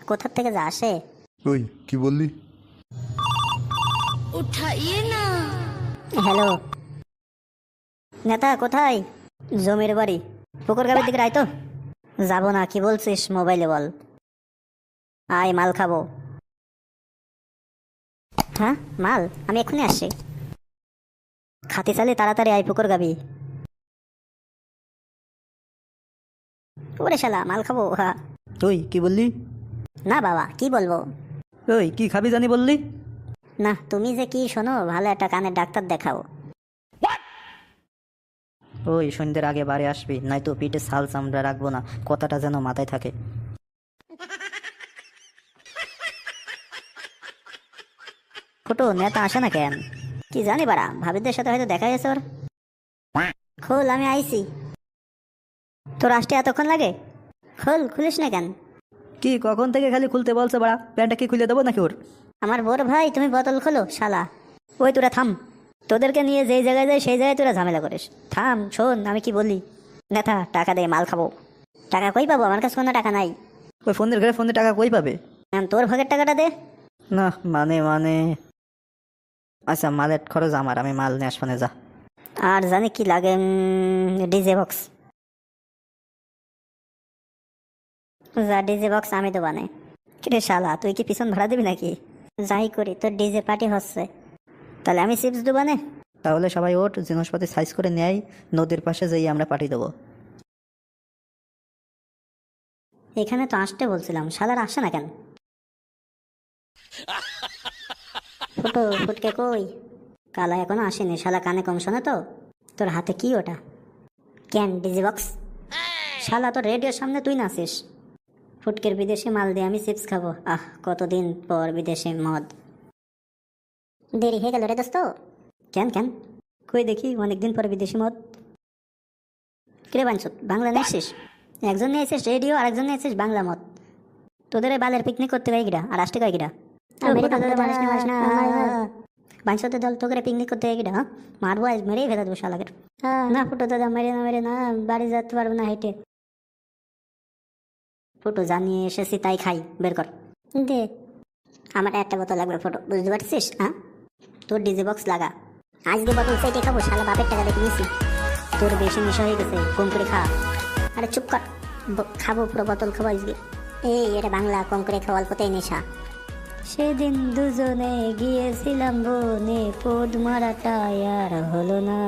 কোথা থেকে যা আসে। ওই কি বললি? उठाइए ना। হ্যালো নেতা, কোথায়? জমির বাড়ি, পুকুর গাবের দিকে আয় তো। যাবো না, কি বলছিস মোবাইলে বল। আয় মাল খাবো। হ্যাঁ মাল, আমি এক্ষুনি আসছি। খাতি চালি তাড়াতাড়ি আয়, পুকুর গাবি। ওরে শালা, মাল খাবো। হ্যাঁ। তুই কি বললি? না বাবা, কি বলবো। ওই কি খাবি জানি বললি? না, তুমি যে কি শোনো, ভালো একটা কানের ডাক্তার দেখাও। ওই সন্ধ্যের আগে বাড়ি আসবি, নয়তো পিঠে ছাল চামড়া রাখবো না, কথাটা যেন মাথায় থাকে। ফুটো নেতা আসে না কেন? কি জানি বাড়া, ভাবিদের সাথে হয়তো দেখা গেছে ওর। খোল, আমি আইছি। তোর আসতে এতক্ষণ লাগে? খোল, খুলিস না কেন? কি কখন থেকে খালি খুলতে বলছে বাড়া? প্যান্টটা কি খুলে দেবো নাকি ওর? আমার বোর ভাই, তুমি বোতল খোলো শালা। ওই তোরা থাম, তোদেরকে নিয়ে যেই জায়গায় যায় সেই জায়গায় তোরা ঝামেলা করিস। থাম, শোন আমি কি বলি। নেতা, টাকা দে, মাল খাবো। টাকা কই পাবো? আমার কাছে কোনো টাকা নাই। ওই ফোনের ঘরে ফোনে টাকা কই পাবে? তোর ভাগের টাকাটা দে। না মানে আচ্ছা, মালের খরচ আমার, আমি মাল নিয়ে আসবানে যা। আর জানি কি লাগে, ডিজে বক্স। যা, ডিজে বক্স আমি তো বানাই। কিরে শালা, তুই কি পিছন ভাড়া দিবি নাকি? যাই করি, তোর ডিজে পার্টি হচ্ছে, তাহলে আমি চিপস দুবানে। তাহলে সবাই ওঠ, জিনিসপাতি সাইজ করে নেয়, নদীর পাশে যেয়ে আমরা পাঠিয়ে দেবো। এখানে তো আসতে বলছিলাম, শালার আসে না কেন? ফুটো, ফুটকে কই? কালা এখনো আসেনি, শালা কানে কম শোনে তো। তোর হাতে কি ওটা? ক্যান ডিজি বক্স? শালা, তোর রেডিওর সামনে তুই নাচিস। ফুটকের বিদেশি মাল দিয়ে আমি চিপস খাবো। কতদিন পর বিদেশি মদ। দেরি হয়ে গেল রে দোস্ত। কেন কেন? কই দেখি অনেকদিন পর বিদেশি মদ। কিরে বাঞ্চত, বাংলা নিয়ে এসছিস? একজন নিয়ে এসেছিস রেডিও, আর একজন নিয়ে এসেছিস বাংলা মদ। তোদের এই বালের পিকনিক করতে গাই গিরা, আর আসতে গাই গিরা। বাঞ্চতে দল তোকে পিকনিক করতে গাই গিরা। মারবো আজ, মেরেই ফেলে দেবো শালাকে। না ফুটো দাদা, মেরে না, বাড়ি যেতে পারবো না হেঁটে। ফুটো জানিয়ে এসেছি তাই খাই, বের কর দে। আমার একটা বোতল লাগবে ফুটো, বুঝতে পারছিস? হ্যাঁ, তোর ডিজে বক্স লাগা। আজকে বোতল সেটে খাবো, শালা বাপের টাকা দেখে নিয়েছি। তোর বেশি নেশা হয়ে গেছে, কম করে খা। আরে চুপ কর, খাবো পুরো বোতল খাবো আজকে। এই এটা বাংলা, কম করে খাওয়া, অল্পতেই নেশা। সেদিন দুজনে গিয়েছিলাম বনে, পোদ মারাটা আর হলো না।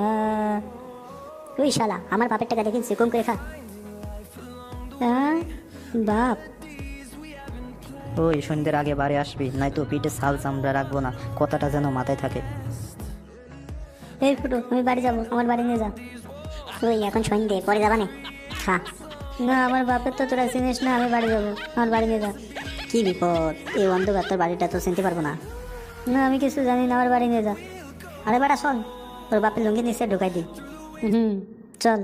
ওই শালা, আমার বাপের টাকা দেখেছি, কম করে খা। বাপ, ওই সন্ধ্যের আগে বাড়ি আসবি, নয়তো পিঠে ছাল চামড়া রাখবো না, কথাটা যেন মাথায় থাকে। এই ফুটু, আমি বাড়ি যাবো, আমার বাড়ি নিয়ে যা। ওই এখন সন্ধ্যে, পরে যাবা না? খা। না, আমার বাপের তো তোরা চিনিস না, আমি বাড়ি যাবো, আমার বাড়ি নিয়ে যা। কি বিপদ, এই অন্ধকার, তোর বাড়িটা তো চিনতে পারবো না। না, আমি কিছু জানি না, আমার বাড়ি নিয়ে যা। আরে বাড়া শোন, তোর বাপের লুঙ্গি নিচে ঢুকাই দি। চল।